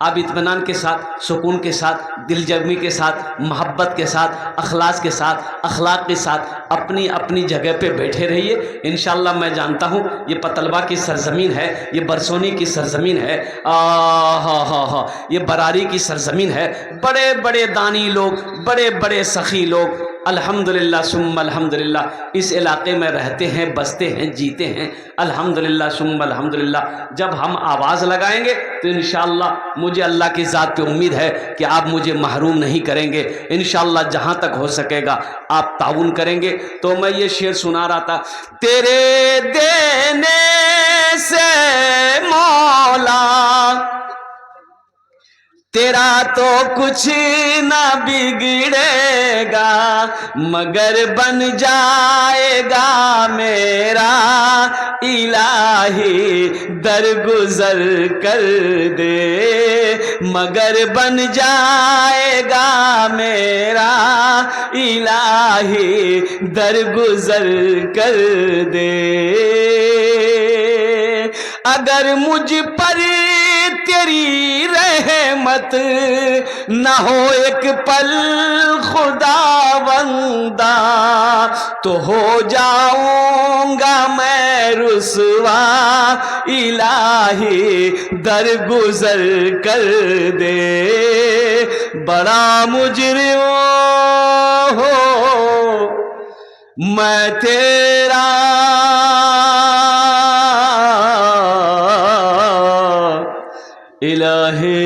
آپ اطمینان کے ساتھ، سکون کے ساتھ، دل جمعی کے ساتھ، محبت کے ساتھ، اخلاص کے ساتھ، اخلاق کے ساتھ اپنی اپنی جگہ پہ بیٹھے رہیے۔ انشاءاللہ میں جانتا ہوں یہ پتلبہ کی سرزمین ہے، یہ برسونی کی سرزمین ہے، یہ براری کی سرزمین ہے۔ بڑے بڑے دانی لوگ، بڑے بڑے سخی لوگ الحمدللہ ثم الحمدللہ اس علاقے میں رہتے ہیں، بستے ہیں، جیتے ہیں، الحمدللہ ثم الحمدللہ۔ جب ہم آواز لگائیں گے تو انشاءاللہ مجھے اللہ کی ذات پہ امید ہے کہ آپ مجھے محروم نہیں کریں گے، انشاءاللہ جہاں تک ہو سکے گا آپ تعاون کریں گے۔ تو میں یہ شعر سنا رہا تھا، تیرے دینے سے مولا تیرا تو کچھ نہ بگڑے گا، مگر بن جائے گا میرا الہی درگزر کر دے، مگر بن جائے گا میرا الہی درگزر کر دے۔ اگر مجھ پر تیری رحمت نہ ہو ایک پل خداوندا، تو ہو جاؤں گا میں رسوا، الہی درگزر کر دے۔ بڑا مجرم ہو میں تیرا، الہی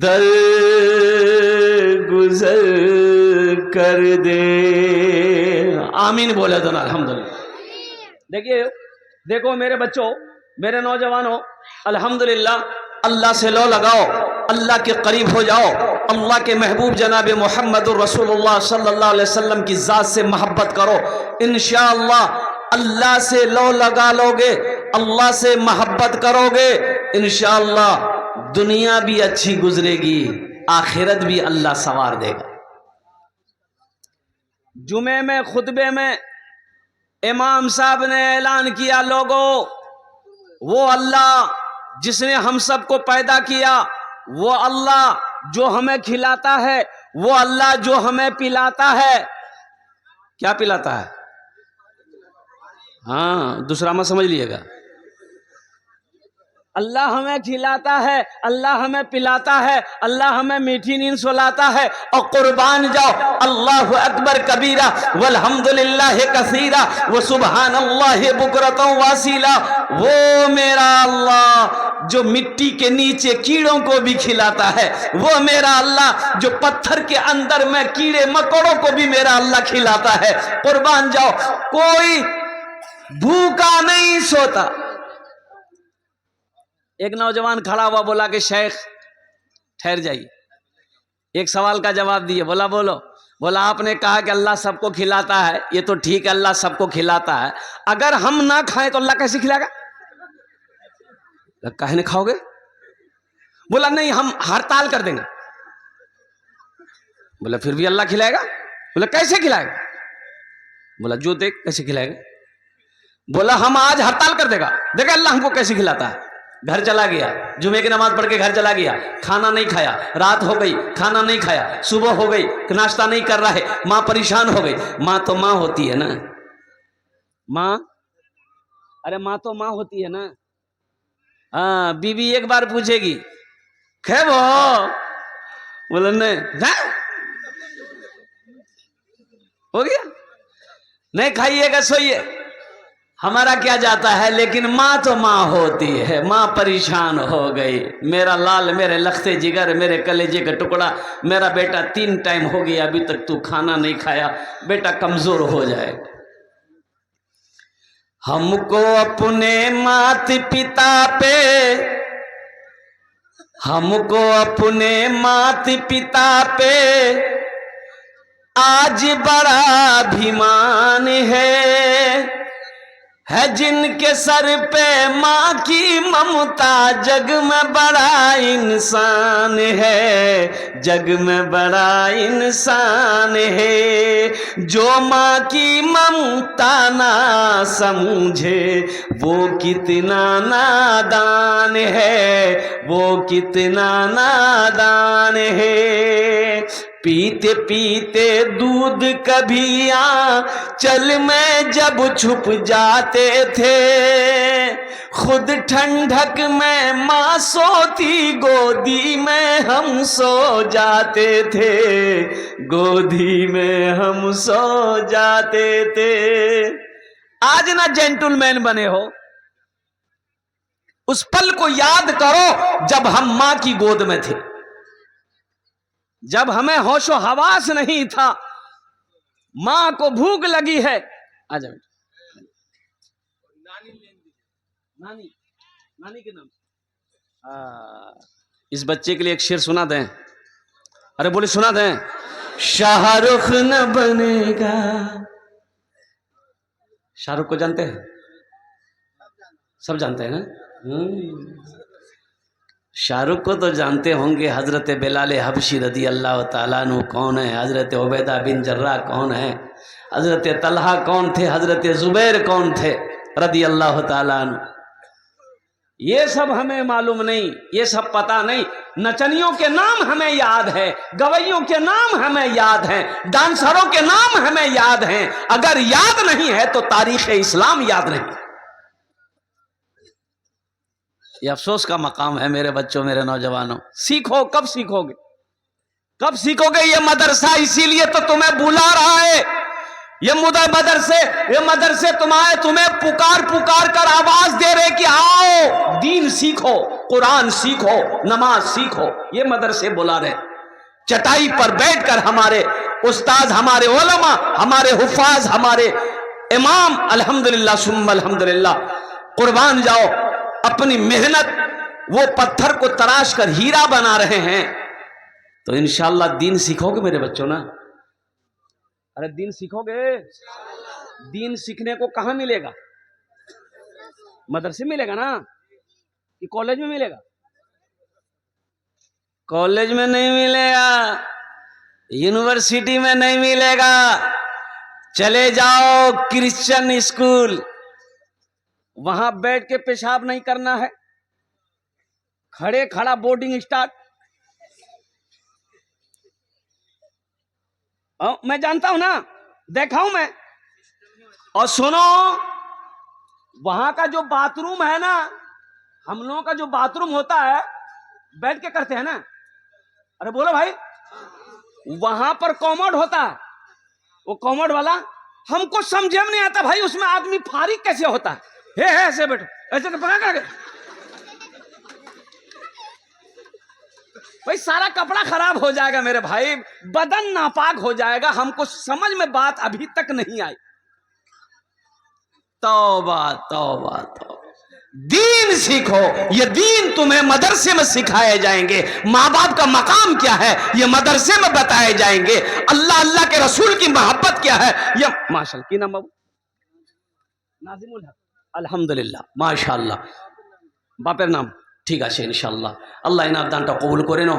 در گزر کر دے۔ آمین بولے تو نا الحمدللہ۔ دیکھیے، دیکھو میرے بچوں، میرے نوجوانوں، الحمدللہ اللہ سے لو لگاؤ، اللہ کے قریب ہو جاؤ، اللہ کے محبوب جناب محمد الرسول اللہ صلی اللہ علیہ وسلم کی ذات سے محبت کرو، انشاءاللہ اللہ سے لو لگا لو گے، اللہ سے محبت کرو گے، انشاءاللہ دنیا بھی اچھی گزرے گی، آخرت بھی اللہ سنوار دے گا۔ جمعے میں خطبے میں امام صاحب نے اعلان کیا، لوگوں وہ اللہ جس نے ہم سب کو پیدا کیا، وہ اللہ جو ہمیں کھلاتا ہے، وہ اللہ جو ہمیں پلاتا ہے۔ کیا پلاتا ہے؟ ہاں دوسرا مت سمجھ لیے گا، اللہ ہمیں کھلاتا ہے، اللہ ہمیں پلاتا ہے، اللہ ہمیں میٹھی نیند سلاتا ہے۔ اور قربان جاؤ، اللہ اکبر کبیرہ والحمدللہ کثیرہ وسبحان اللہ بکرۃ واصیلا، وہ میرا اللہ جو مٹی کے نیچے کیڑوں کو بھی کھلاتا ہے، وہ میرا اللہ جو پتھر کے اندر میں کیڑے مکوڑوں کو بھی میرا اللہ کھلاتا ہے۔ قربان جاؤ، کوئی بھوکا نہیں سوتا۔ ایک نوجوان کھڑا ہوا، بولا کہ شیخ ٹھہر جائیے، ایک سوال کا جواب دیے۔ بولا بولو۔ بولا آپ نے کہا کہ اللہ سب کو کھلاتا ہے، یہ تو ٹھیک ہے اللہ سب کو کھلاتا ہے، اگر ہم نہ کھائیں تو اللہ کیسے کھلائے گا؟ کہے نہیں کھاؤ گے؟ بولا نہیں ہم ہڑتال کر دیں گے۔ بولا پھر بھی اللہ کھلائے گا؟ بولا کیسے کھلائے گا؟ بولا جو دیکھ کیسے کھلائے گا۔ بولا ہم آج ہڑتال کر دے گا، دیکھا اللہ ہم کو کیسے کھلاتا ہے۔ گھر چلا گیا، جمعے کی نماز پڑھ کے گھر چلا گیا، کھانا نہیں کھایا، رات ہو گئی کھانا نہیں کھایا، صبح ہو گئی ناشتہ نہیں کر رہا ہے، ماں پریشان ہو گئی۔ ماں تو ماں ہوتی ہے نا، ماں، ارے ماں تو ماں ہوتی ہے نا۔ ہاں بیوی ایک بار پوچھے گی کھے وہ، بولا نہیں، ہو گیا، نہیں کھائیے گا سوئیے، ہمارا کیا جاتا ہے، لیکن ماں تو ماں ہوتی ہے۔ ماں پریشان ہو گئی، میرا لال، میرے لختے جگر، میرے کلیجے کا ٹکڑا، میرا بیٹا 3 ٹائم ہو گیا ابھی تک تو کھانا نہیں کھایا، بیٹا کمزور ہو جائے گا۔ ہم کو اپنے مات پتا پہ، ہم کو اپنے مات پتا پہ آج بڑا ابھیمان ہے جن کے سر پہ ماں کی ممتا، جگ میں بڑا انسان ہے، جگ میں بڑا انسان ہے۔ جو ماں کی ممتا نہ سمجھے وہ کتنا نادان ہے، وہ کتنا نادان ہے۔ پیتے پیتے دودھ کبھی آنچل میں جب چھپ جاتے تھے، خود ٹھنڈک میں ماں سوتی گودی میں ہم سو جاتے تھے، گودی میں ہم سو جاتے تھے۔ آج نہ جینٹل مین بنے ہو، اس پل کو یاد کرو جب ہم ماں کی گود میں تھے، جب ہمیں ہوش و حواس نہیں تھا، ماں کو بھوک لگی ہے۔ آجا نانی، نانی کے نام اس بچے کے لیے ایک شعر سنا دیں، ارے بولے سنا دیں۔ شاہ رخ نہ بنے گا، شاہ رخ کو جانتے ہیں؟ سب جانتے ہیں نا؟ شاہ رخ کو تو جانتے ہوں گے، حضرت بلال حبشی رضی اللہ تعالیٰ عنہ کون ہے، حضرت عبیدہ بن جراح کون ہے، حضرت طلحہ کون تھے، حضرت زبیر کون تھے رضی اللہ تعالیٰ عنہ۔ یہ سب ہمیں معلوم نہیں، یہ سب پتہ نہیں۔ نچنیوں کے نام ہمیں یاد ہے، گویوں کے نام ہمیں یاد ہیں، ڈانسروں کے نام ہمیں یاد ہیں، اگر یاد نہیں ہے تو تاریخ اسلام یاد نہیں۔ یہ افسوس کا مقام ہے میرے بچوں، میرے نوجوانوں۔ سیکھو، کب سیکھو گے؟ کب سیکھو گے؟ یہ مدرسہ اسی لیے تو تمہیں بلا رہا ہے، یہ مدرسے تمہیں پکار پکار کر آواز دے رہے کہ آؤ دین سیکھو، قرآن سیکھو، نماز سیکھو۔ یہ مدرسے بلا رہے، چٹائی پر بیٹھ کر ہمارے استاد، ہمارے علماء، ہمارے حفاظ، ہمارے امام، الحمدللہ ثم الحمدللہ، قربان جاؤ، اپنی محنت وہ پتھر کو تراش کر ہیرا بنا رہے ہیں۔ تو انشاءاللہ دین سیکھو گے میرے بچوں نا؟ ارے دین سیکھو گے؟ دین سیکھنے کو کہاں ملے گا؟ مدرسے ملے گا نا؟ کہ کالج میں ملے گا؟ کالج میں نہیں ملے گا، یونیورسٹی میں نہیں ملے گا، چلے جاؤ کرسچن اسکول، وہاں بیٹھ کے پیشاب نہیں کرنا ہے، کھڑے کھڑا بورڈنگ اسٹارٹ۔ میں جانتا ہوں نا، دیکھا ہوں میں۔ اور سنو، وہاں کا جو باتھ روم ہے نا، ہم لوگوں کا جو باتھ روم ہوتا ہے بیٹھ کے کرتے ہیں نا، ارے بولو بھائی، وہاں پر کوموڈ ہوتا ہے، وہ کوموڈ والا ہم کو سمجھ میں نہیں آتا بھائی، اس میں آدمی فارغ کیسے ہوتا ہے؟ ایسے بیٹھو، ایسے پکڑ کر کے بھائی سارا کپڑا خراب ہو جائے گا میرے بھائی، بدن ناپاک ہو جائے گا۔ ہم کو سمجھ میں بات ابھی تک نہیں آئی۔ توبہ توبہ توبہ، دین سیکھو، یہ دین تمہیں مدرسے میں سکھائے جائیں گے۔ ماں باپ کا مقام کیا ہے یہ مدرسے میں بتائے جائیں گے، اللہ کے رسول کی محبت کیا ہے یہ ماشاءاللہ کی نام ناظم الحق، الحمدللہ ماشاءاللہ باپر نام ٹھیک আছে ইনশাআল্লাহ। আল্লাহ ইনার দানটা কবুল করে নাও,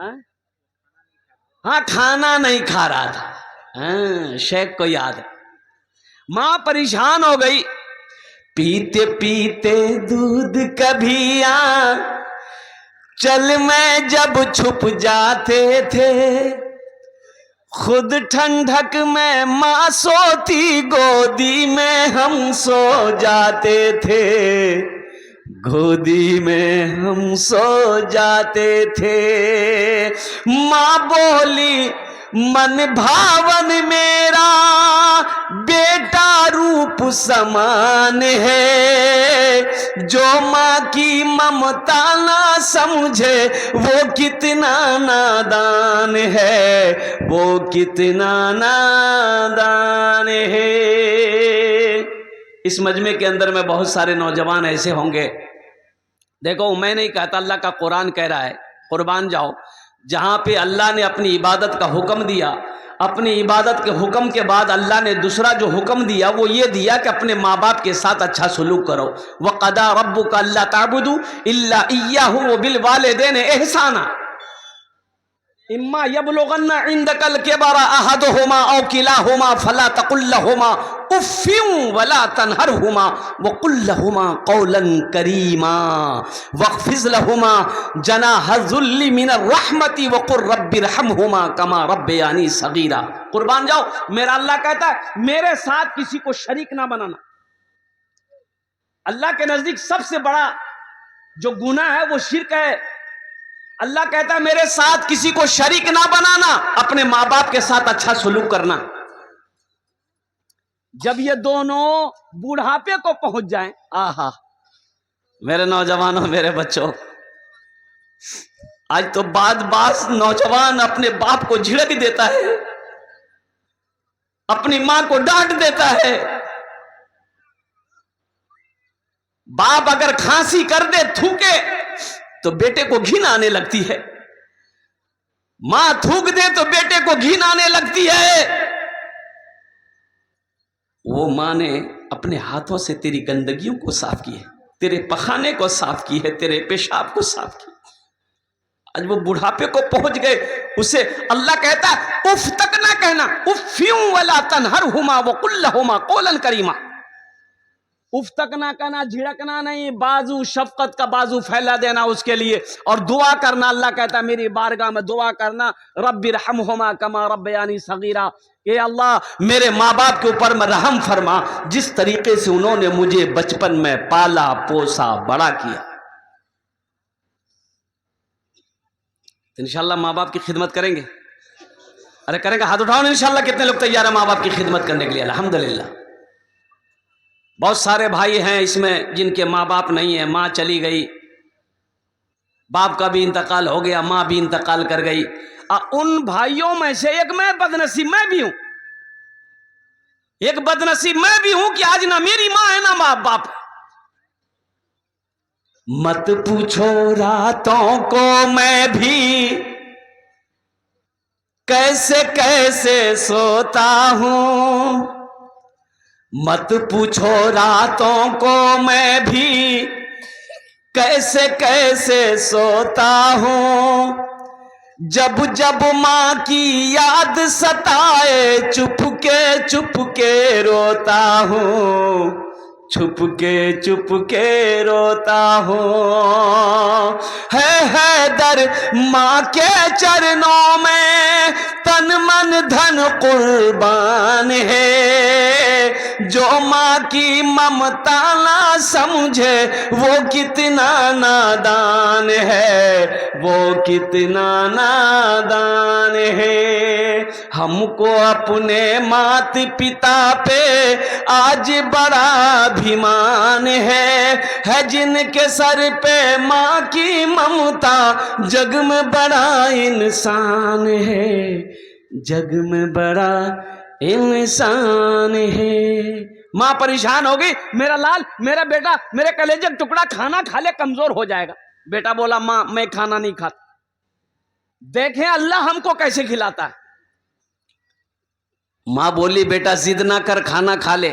ہاں کھانا نہیں کھا رہا تھا. ہاں شیخ کو یاد ہے. ماں پریشان ہو گئی. پیتے پیتے دودھ کبھی چل میں جب چھپ جاتے تھے, خود ٹھنڈک میں ماں سوتی گودی میں ہم سو جاتے تھے, گودی میں ہم سو جاتے تھے. ماں بولی من بھاون میرا بیٹا روپ سمان ہے, جو ماں کی ممتا نہ سمجھے وہ کتنا نادان ہے, وہ کتنا نادان ہے. اس مجمع کے اندر میں بہت سارے نوجوان ایسے ہوں گے, دیکھو میں نہیں کہتا, اللہ کا قرآن کہہ رہا ہے قربان جاؤ, جہاں پہ اللہ نے اپنی عبادت کا حکم دیا, اپنی عبادت کے حکم کے بعد اللہ نے دوسرا جو حکم دیا وہ یہ دیا کہ اپنے ماں باپ کے ساتھ اچھا سلوک کرو. وَقَضَىٰ رَبُّكَ أَلَّا تَعْبُدُوا إِلَّا إِيَّاهُ وَبِالْوَالِدَيْنِ إِحْسَانًا إِمَّا يَبْلُغَنَّ عِندَكَ الْكِبَرَ أَحَدُهُمَا أَوْ كِلَاهُمَا فَلَا تَقُل لَّهُمَا أُفٍّ وَلَا تَنْهَرْهُمَا وَقُل لَّهُمَا قَوْلًا كَرِيمًا وَاخْفِضْ لَهُمَا جَنَاحَ الذُّلِّ مِنَ الرَّحْمَةِ وَقُل رَّبِّ ارْحَمْهُمَا كَمَا رَبَّيَانِي صَغِيرًا. قربان جاؤ, میرا اللہ کہتا ہے میرے ساتھ کسی کو شریک نہ بنانا. اللہ کے نزدیک سب سے بڑا جو گناہ ہے وہ شرک ہے. اللہ کہتا ہے میرے ساتھ کسی کو شریک نہ بنانا, اپنے ماں باپ کے ساتھ اچھا سلوک کرنا. جب یہ دونوں بوڑھاپے کو پہنچ جائیں, آہا میرے نوجوانوں, میرے بچوں, آج تو بعض نوجوان اپنے باپ کو جھڑک دیتا ہے, اپنی ماں کو ڈانٹ دیتا ہے. باپ اگر کھانسی کر دے, تھوکے, تو بیٹے کو گھن آنے لگتی ہے. ماں تھوک دے تو بیٹے کو گھن آنے لگتی ہے. وہ ماں نے اپنے ہاتھوں سے تیری گندگیوں کو صاف کی ہے, تیرے پخانے کو صاف کی ہے, تیرے پیشاب کو صاف کی. آج وہ بڑھاپے کو پہنچ گئے, اسے اللہ کہتا ہے اف تک نہ کہنا, افیوں ولا تنہرہما وقل لہما قولا کریما. اف تک نہ کہنا, جھڑکنا نہیں, بازو شفقت کا بازو پھیلا دینا اس کے لیے, اور دعا کرنا. اللہ کہتا ہے میری بارگاہ میں دعا کرنا, رب ارحمہما کما ربیانی صغیرا, کہ اللہ میرے ماں باپ کے اوپر میں رحم فرما جس طریقے سے انہوں نے مجھے بچپن میں پالا پوسا بڑا کیا. انشاءاللہ ماں باپ کی خدمت کریں گے. ارے کریں گے, ہاتھ اٹھاؤ. انشاءاللہ کتنے لوگ تیار ہیں ماں باپ کی خدمت کرنے کے لیے؟ الحمدللہ. بہت سارے بھائی ہیں اس میں جن کے ماں باپ نہیں ہیں, ماں چلی گئی, باپ کا بھی انتقال ہو گیا, ماں بھی انتقال کر گئی. ان بھائیوں میں سے ایک میں بدنصیب میں بھی ہوں, ایک بدنصیب میں بھی ہوں کہ آج نہ میری ماں ہے نہ ماں باپ. مت پوچھو راتوں کو میں بھی کیسے کیسے سوتا ہوں, مت پوچھو راتوں کو میں بھی کیسے کیسے سوتا ہوں, جب جب ماں کی یاد ستائے چپ کے روتا ہوں, چھپ کے روتا ہوں. ہے در ماں کے چرنوں میں تن من دھن قربان ہے, جو ماں کی ممتا نہ سمجھے وہ کتنا نادان ہے, وہ کتنا نادان ہے. ہم کو اپنے مات پتا پہ آج بڑا ابھیمان ہے جن کے سر پہ ماں کی ممتا, جگ میں بڑا انسان ہے, جگ میں بڑا انسان ہے. ماں پریشان ہو گئی, میرا لال, میرا بیٹا, میرے کلیجے کا ٹکڑا کھانا کھا لے کمزور ہو جائے گا. بیٹا بولا ماں میں کھانا نہیں کھاتا. دیکھیں اللہ ہم کو کیسے کھلاتا ہے. ماں بولی بیٹا ضد نہ کر, کھانا کھا لے.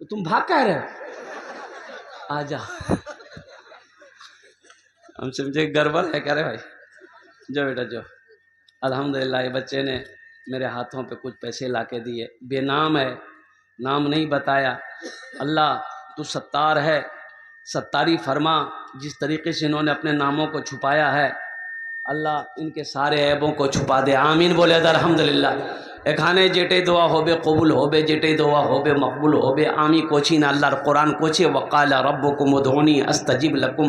تو تم بھاگ کہہ رہے ہو؟ آ جا. ہم سمجھے گڑبڑ ہے کہہ رہے بھائی. جو بیٹا جو. الحمدللہ یہ بچے نے میرے ہاتھوں پہ کچھ پیسے لا کے دیے. بے نام ہے, نام نہیں بتایا. اللہ تو ستار ہے, ستاری فرما. جس طریقے سے انہوں نے اپنے ناموں کو چھپایا ہے, اللہ ان کے سارے عیبوں کو چھپا دے. آمین بولے در الحمدللہ. এখানে যেটাই দোয়া হবে কবুল হবে, যেটাই দোয়া হবে মকবুল হবে. আমি কোছি না, আল্লাহর কোরআন কোছে ওয়াকাল রব্বুকুম উদউনি আস্তাজিব লাকুম.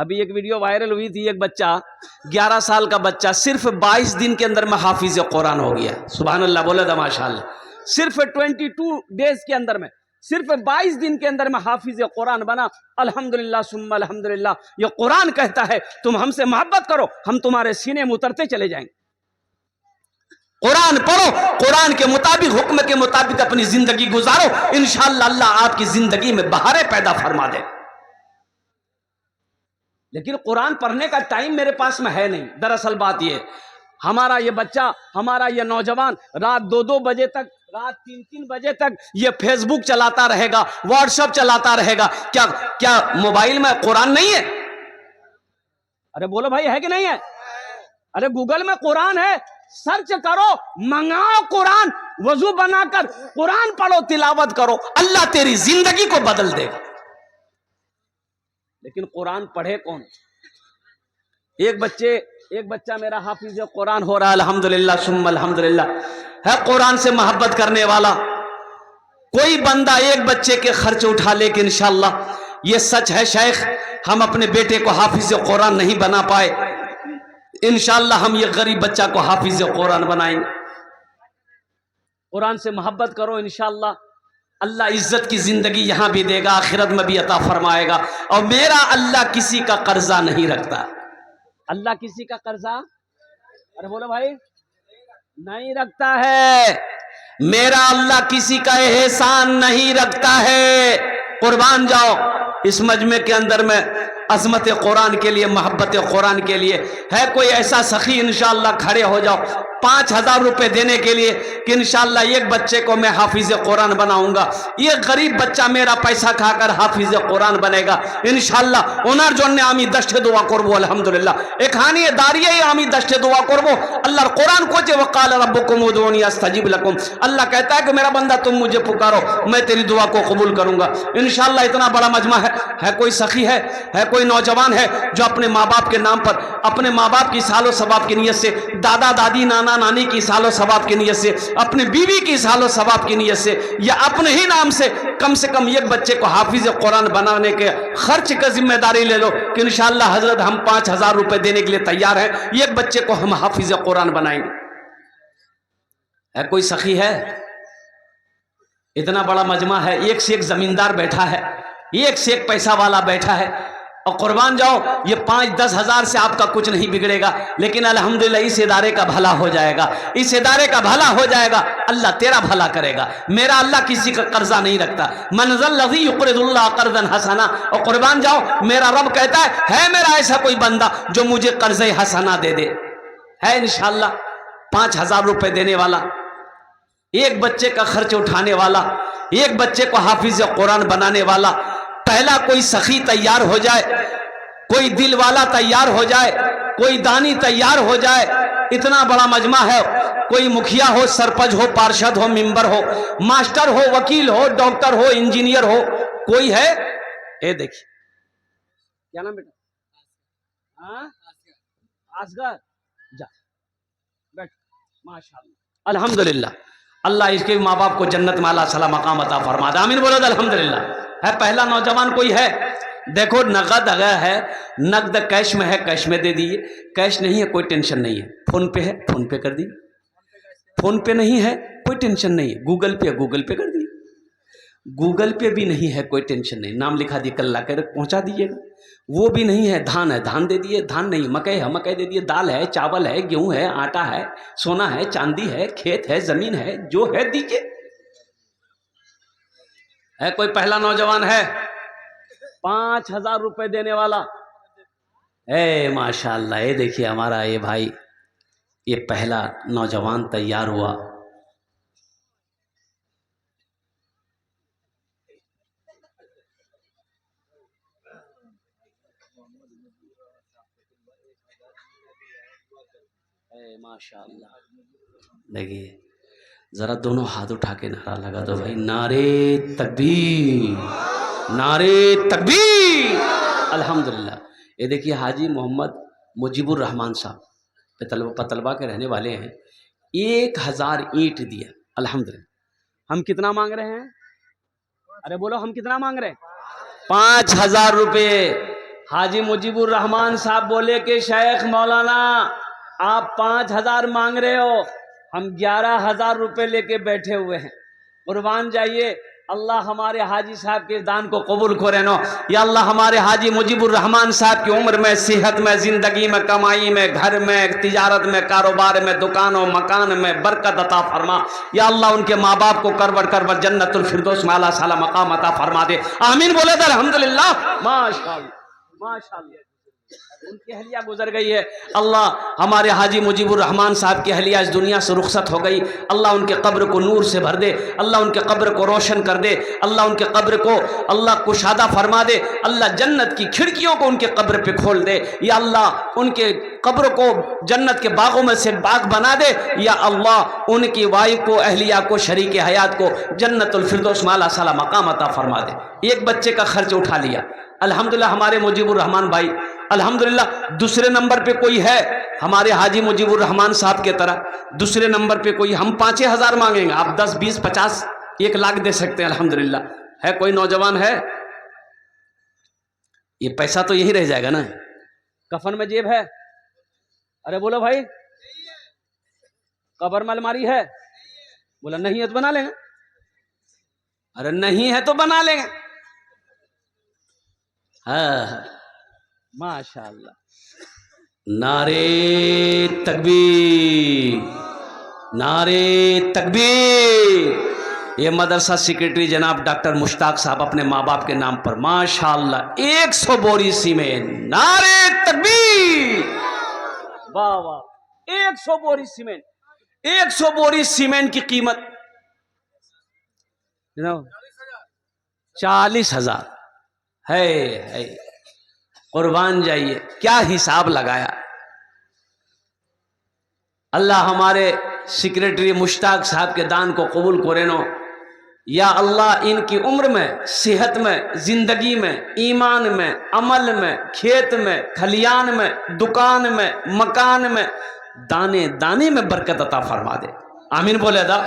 ابھی ایک ویڈیو وائرل ہوئی تھی، ایک بچہ 11 سال کا بچہ صرف 22 دن کے اندر میں حافظ قرآن ہو گیا. سبحان اللہ، بولے دا ماشاء اللہ. صرف 22 ڈیز کے اندر میں، صرف 22 دن کے اندر میں حافظ قرآن بنا. الحمدللہ ثم الحمدللہ. یہ قرآن کہتا ہے تم ہم سے محبت کرو، ہم تمہارے سینے میں اترتے چلے جائیں گے. قرآن پڑھو، قرآن کے مطابق، حکم کے مطابق اپنی زندگی گزارو، انشاءاللہ اللہ آپ کی زندگی میں بہاریں پیدا فرما دے. لیکن قرآن پڑھنے کا ٹائم میرے پاس میں ہے نہیں. دراصل بات یہ، ہمارا یہ بچہ، ہمارا یہ نوجوان رات 2 بجے تک، رات 3 بجے تک یہ فیس بک چلاتا رہے گا، واٹس ایپ چلاتا رہے گا. کیا موبائل میں قرآن نہیں ہے؟ ارے بولو بھائی، ہے کہ نہیں ہے؟ ارے گوگل میں قرآن ہے، سرچ کرو، منگاؤ قرآن، وضو بنا کر قرآن پڑھو، تلاوت کرو، اللہ تیری زندگی کو بدل دے گا. لیکن قرآن پڑھے کون؟ ایک بچہ میرا حافظ قرآن ہو رہا ہے، الحمدللہ ثم الحمدللہ، ہے قرآن سے محبت کرنے والا. کوئی بندہ ایک بچے کے خرچ اٹھا لے کہ انشاءاللہ یہ سچ ہے شیخ ہم اپنے بیٹے کو حافظ قرآن نہیں بنا پائے، انشاءاللہ ہم یہ غریب بچہ کو حافظ قرآن بنائیں گے. قرآن سے محبت کرو، انشاءاللہ اللہ عزت کی زندگی یہاں بھی دے گا، آخرت میں بھی عطا فرمائے گا. اور میرا اللہ کسی کا قرضہ نہیں رکھتا. اللہ کسی کا قرضہ، ارے بولو بھائی، نہیں رکھتا ہے. میرا اللہ کسی کا احسان نہیں رکھتا ہے. قربان جاؤ. اس مجمع کے اندر میں عظمت قرآن کے لیے، محبت قرآن کے لیے ہے کوئی ایسا سخی، انشاءاللہ کھڑے ہو جاؤ 5,000 روپے دینے کے لیے کہ انشاءاللہ ایک بچے کو میں حافظ قرآن بناؤں گا. یہ غریب بچہ میرا پیسہ کھا کر حافظ قرآن بنے گا ইনশাআল্লাহ. ওনার জন্য আমি 10টি দোয়া করব আলহামদুলিল্লাহ. এখানে দাঁড়িয়েই আমি 10টি দোয়া করব. আল্লাহর কোরআন কোচে وقال ربكم ادعوني استجب لكم. اللہ کہتا ہے کہ میرا بندہ تم مجھے پکارو، میں تیری دعا کو قبول کروں گا انشاءاللہ. اتنا بڑا مجمع ہے کوئی سخی ہے کوئی نوجوان ہے جو اپنے ماں باپ کے نام پر، اپنے ماں باپ کی سال و ثواب کی نیت سے، دادا دادی نانا نانی کی سال و ثواب کی نیت سے، اپنی بیوی کی سال و ثواب کی نیت سے، یا اپنے ہی نام سے کم ایک بچے کو حافظ قرآن بنانے کے خرچ کا ذمہ داری لے لو کہ انشاءاللہ حضرت ہم 5,000 روپے دینے کے لیے تیار ہیں، ایک بچے کو ہم حافظ قرآن بنائیں گے. ہے کوئی سخی ہے؟ اتنا بڑا مجمع ہے، ایک سے ایک زمیندار بیٹھا ہے، ایک سے ایک پیسہ والا بیٹھا ہے. اور قربان جاؤ، یہ 5-10 ہزار سے آپ کا کچھ نہیں بگڑے گا، لیکن الحمدللہ اس ادارے کا بھلا ہو جائے گا، اس ادارے کا بھلا ہو جائے گا، اللہ تیرا بھلا کرے گا. میرا اللہ کسی کا قرضہ نہیں رکھتا. من ذا الذی یقرض اللہ قرضا حسنا. اور قربان جاؤ، میرا رب کہتا ہے میرا ایسا کوئی بندہ جو مجھے قرض حسنا دے دے. ہے انشاءاللہ 5,000 روپے دینے والا، ایک بچے کا خرچ اٹھانے والا، ایک بچے کو حافظ قرآن بنانے والا. پہلا کوئی سخی تیار ہو جائے، کوئی دل والا تیار ہو جائے، کوئی دانی تیار ہو جائے. اتنا بڑا مجمع ہے، کوئی مکھیا ہو، سرپنچ ہو، پارشد ہو، ممبر ہو، ماسٹر ہو، وکیل ہو، ڈاکٹر ہو، انجینئر ہو، کوئی ہے؟ اے دیکھیے کیا نام بیٹا؟ اصغر. جا بیٹھ. ماشاءاللہ الحمدللہ. اللہ اس کے ماں باپ کو جنت میں اعلیٰ صلاح مقام عطا فرما دے. آمین بولو الحمدللہ. ہے پہلا نوجوان کوئی ہے؟ دیکھو نقد اگر ہے، نقد کیش میں ہے، کیش میں دے دیئے. کیش نہیں ہے کوئی ٹینشن نہیں ہے، فون پے ہے فون پے کر دیئے. فون پے نہیں ہے کوئی ٹینشن نہیں ہے، گوگل پے گوگل پے کر دیئے. گوگل پے بھی نہیں ہے کوئی ٹینشن نہیں، نام لکھا دیئے کل لا کر پہنچا دیئے گا. وہ بھی نہیں ہے، دھان ہے دھان دے دیئے، دھان نہیں مکئی ہے مکئی دے دیئے، دال ہے چاول ہے گیہوں ہے آٹا ہے سونا ہے چاندی ہے کھیت ہے زمین ہے، جو ہے دیجئے. ہے کوئی پہلا نوجوان ہے 5,000 روپے دینے والا؟ اے ماشاءاللہ. یہ دیکھیے ہمارا یہ بھائی، یہ پہلا نوجوان تیار ہوا. اے ماشاءاللہ. دیکھیے ذرا دونوں ہاتھ اٹھا کے نعرہ لگا دو بھائی، نعرے تکبیر، نعرے تکبیر. الحمدللہ. یہ دیکھیے حاجی محمد مجیب الرحمان صاحب پتلبا کے رہنے والے ہیں. 1,000 اینٹ دیا الحمدللہ. ہم کتنا مانگ رہے ہیں؟ ارے بولو ہم کتنا مانگ رہے ہیں؟ 5,000 روپے حاجی مجیب الرحمان صاحب بولے کہ شیخ مولانا آپ 5,000 مانگ رہے ہو، ہم 11,000 روپے لے کے بیٹھے ہوئے ہیں، قربان جائیے، اللہ ہمارے حاجی صاحب کے دان کو قبول کرے نو، یا اللہ ہمارے حاجی مجیب الرحمان صاحب کی عمر میں، صحت میں، زندگی میں، کمائی میں، گھر میں، تجارت میں، کاروبار میں، دکانوں مکان میں برکت عطا فرما، یا اللہ ان کے ماں باپ کو کربر کربر جنت الفردوس میں اعلیٰ سالہ مقام عطا فرما دے، آمین بولے تو الحمدللہ، ماشاءاللہ ماشاءاللہ۔ ان کی اہلیہ گزر گئی ہے، اللہ ہمارے حاجی مجیب الرحمان صاحب کی اہلیہ اس دنیا سے رخصت ہو گئی، اللہ ان کے قبر کو نور سے بھر دے، اللہ ان کے قبر کو روشن کر دے، اللہ ان کے قبر کو اللہ کشادہ فرما دے، اللہ جنت کی کھڑکیوں کو ان کے قبر پہ کھول دے، یا اللہ ان کے قبر کو جنت کے باغوں میں سے باغ بنا دے، یا اللہ ان کی وائف کو، اہلیہ کو، شریک حیات کو جنت الفردوس میں اعلیٰ سالہ مقام عطا فرما دے۔ ایک بچے کا خرچ اٹھا لیا الحمدللہ ہمارے مجیب الرحمان بھائی، الحمدللہ۔ دوسرے نمبر پہ کوئی ہے ہمارے حاجی مجیب الرحمان صاحب کے طرح، دوسرے نمبر پہ کوئی، ہم 5,000 مانگیں گے، آپ 10 20 50 1 لاکھ دے سکتے ہیں، الحمدللہ۔ ہے کوئی نوجوان ہے؟ یہ پیسہ تو یہی رہ جائے گا نا، کفن میں جیب ہے؟ ارے بولو بھائی، قبر میں الماری ہے؟ بولا نہیں ہے تو بنا لیں گے، ارے نہیں ہے تو بنا لیں گے، ہاں ماشاءاللہ۔ نعرے تکبیر، نعرے تکبیر۔ یہ مدرسہ سیکریٹری جناب ڈاکٹر مشتاق صاحب اپنے ماں باپ کے نام پر ماشاءاللہ 100 بوری سیمنٹ، نعرے تکبیر، واہ واہ، 100 بوری سیمنٹ، 100 بوری سیمنٹ کی قیمت 40,000 ہے، قربان جائیے، کیا حساب لگایا۔ اللہ ہمارے سیکریٹری مشتاق صاحب کے دان کو قبول کرے نو، یا اللہ ان کی عمر میں، صحت میں، زندگی میں، ایمان میں، عمل میں، کھیت میں، کھلیان میں، دکان میں، مکان میں، دانے دانے میں برکت عطا فرما دے، آمین بولے دا۔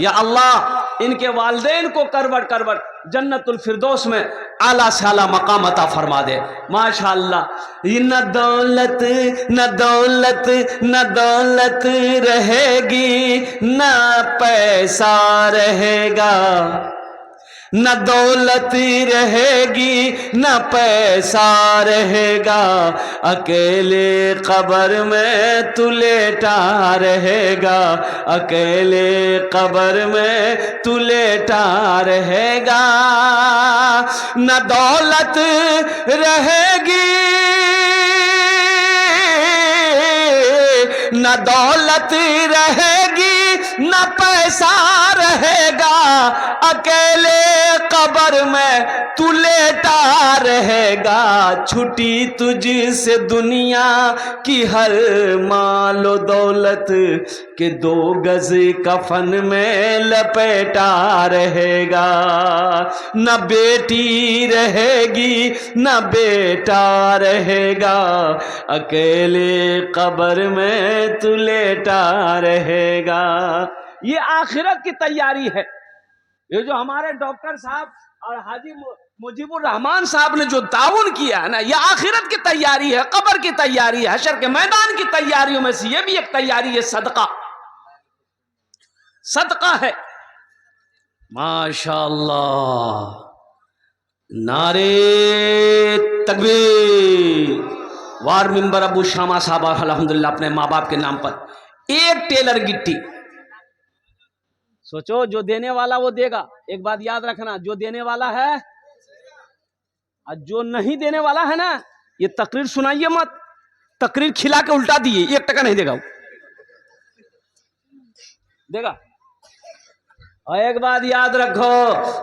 یا اللہ ان کے والدین کو کربٹ کربٹ جنت الفردوس میں اعلیٰ سے اعلیٰ مقام عطا فرما دے، ماشاءاللہ۔ نہ دولت نہ دولت نہ دولت رہے گی، نہ پیسہ رہے گا، نہ دولت رہے گی نہ پیسہ رہے گا، اکیلے قبر میں تو لیٹا رہے گا، اکیلے قبر میں تو لیٹا رہے گا، نہ دولت رہے گی نہ دولت رہے گی نہ پیسہ رہے گا، اکیلے قبر میں تو لیٹا رہے گا، چھٹی تجھ سے دنیا کی ہر مال و دولت کہ 2 گز کفن میں لپیٹا رہے گا، نہ بیٹی رہے گی نہ بیٹا رہے گا، اکیلے قبر میں تو لیٹا رہے گا۔ یہ آخرت کی تیاری ہے، یہ جو ہمارے ڈاکٹر صاحب اور حاجی مجیب الرحمان صاحب نے جو تعاون کیا ہے نا، یہ آخرت کی تیاری ہے، قبر کی تیاری ہے، حشر کے میدان کی تیاریوں میں سے یہ بھی ایک تیاری ہے، صدقہ صدقہ ہے، ماشاءاللہ۔ نعرے تکبیر۔ وار ممبر ابو شامہ صاحب الحمدللہ اپنے ماں باپ کے نام پر 1 ٹیلر گٹی، سوچو جو دینے والا وہ دے گا، ایک بات یاد رکھنا، جو دینے والا ہے اور جو نہیں دینے والا ہے نا، یہ تقریر سنائیے مت، تقریر کھلا کے الٹا دیے، 1 ٹکا نہیں دے گا، دے گا۔ اور ایک بات یاد رکھو،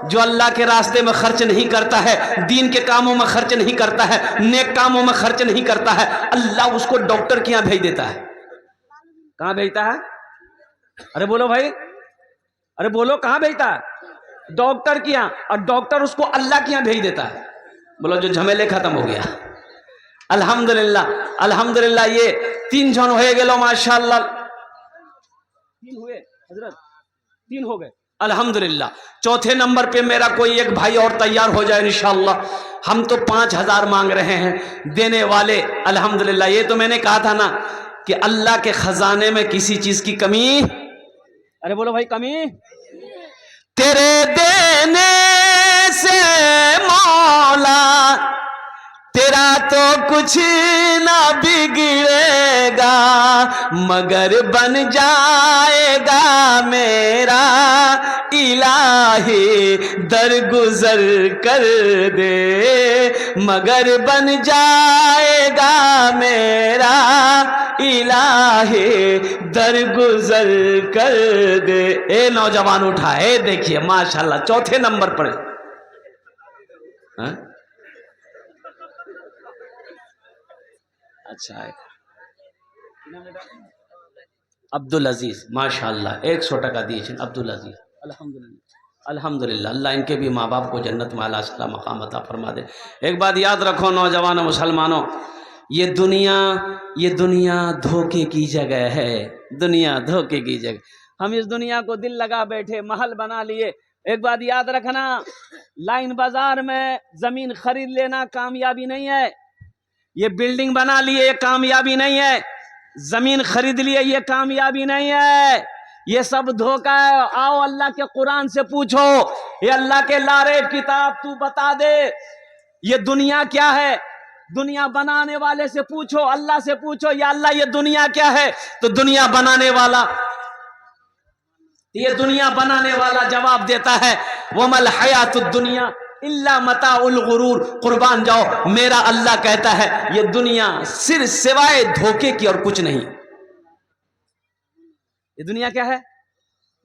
جو اللہ کے راستے میں خرچ نہیں کرتا ہے، دین کے کاموں میں خرچ نہیں کرتا ہے، نیک کاموں میں خرچ نہیں کرتا ہے، اللہ اس کو ڈاکٹر کے یہاں بھیج دیتا ہے۔ کہاں بھیجتا ہے؟ ارے بولو بھائی، ارے بولو کہاں بھیجتا ہے؟ ڈاکٹر کے یہاں، اور ڈاکٹر اس کو اللہ کے یہاں بھیج دیتا ہے۔ بولو جو جھمیلے ختم ہو گیا، الحمدللہ الحمدللہ۔ یہ 3 جن ہوئے گے لو، ماشاءاللہ 3 ہوئے حضرت، 3 ہو گئے، الحمدللہ. چوتھے نمبر پہ میرا کوئی ایک بھائی اور تیار ہو جائے انشاءاللہ. ہم تو 5,000 مانگ رہے ہیں دینے والے الحمدللہ. یہ تو میں نے کہا تھا نا کہ اللہ کے خزانے میں کسی چیز کی کمی, ارے بولو بھائی, کمی تیرے دینے سے مولا تیرا تو کچھ نہ بگڑے گا, مگر بن جائے گا میرا الہی درگزر کر دے, مگر بن جائے گا میرا الہی درگزر کر دے. اے نوجوان اٹھا, اے دیکھیے ماشاءاللہ چوتھے نمبر پر. اچھا ہے عبدالعزیز, ماشاءاللہ 100 ٹکا دیئے عبدالعزیز. الحمدللہ الحمدللہ. اللہ ان کے بھی ماں باپ کو جنت میں اعلیٰ صلاح مقام عطا فرما دے. ایک بات یاد رکھو نوجوانوں مسلمانوں, یہ دنیا دھوکے کی جگہ ہے. دنیا دھوکے کی جگہ. ہم اس دنیا کو دل لگا بیٹھے, محل بنا لیے. ایک بات یاد رکھنا, لائن بازار میں زمین خرید لینا کامیابی نہیں ہے. یہ بلڈنگ بنا لیے یہ کامیابی نہیں ہے. زمین خرید لیے یہ کامیابی نہیں ہے. یہ سب دھوکہ ہے. آؤ اللہ کے قرآن سے پوچھو, یہ اللہ کے لارے کتاب تو بتا دے یہ دنیا کیا ہے. دنیا بنانے والے سے پوچھو, اللہ سے پوچھو, یا اللہ یہ دنیا کیا ہے, تو دنیا بنانے والا جواب دیتا ہے وَمَا الْحَيَاةُ الدُّنْيَا إِلَّا مَتَاعُ الْغُرُورِ. قربان جاؤ, میرا اللہ کہتا ہے یہ دنیا صرف سوائے دھوکے کی اور کچھ نہیں. یہ دنیا کیا ہے؟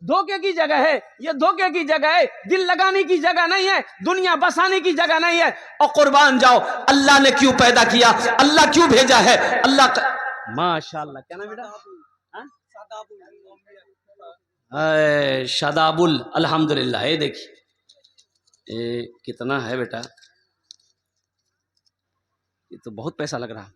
دھوکے کی جگہ ہے. یہ دھوکے کی جگہ ہے, دل لگانے کی جگہ نہیں ہے, دنیا بسانے کی جگہ نہیں ہے. اور قربان جاؤ, اللہ نے کیوں پیدا کیا, اللہ کیوں بھیجا ہے, اللہ ماشاءاللہ. کیا نام بیٹا؟ شاداب الحمدللہ. یہ دیکھیے کتنا ہے بیٹا, یہ تو بہت پیسہ لگ رہا.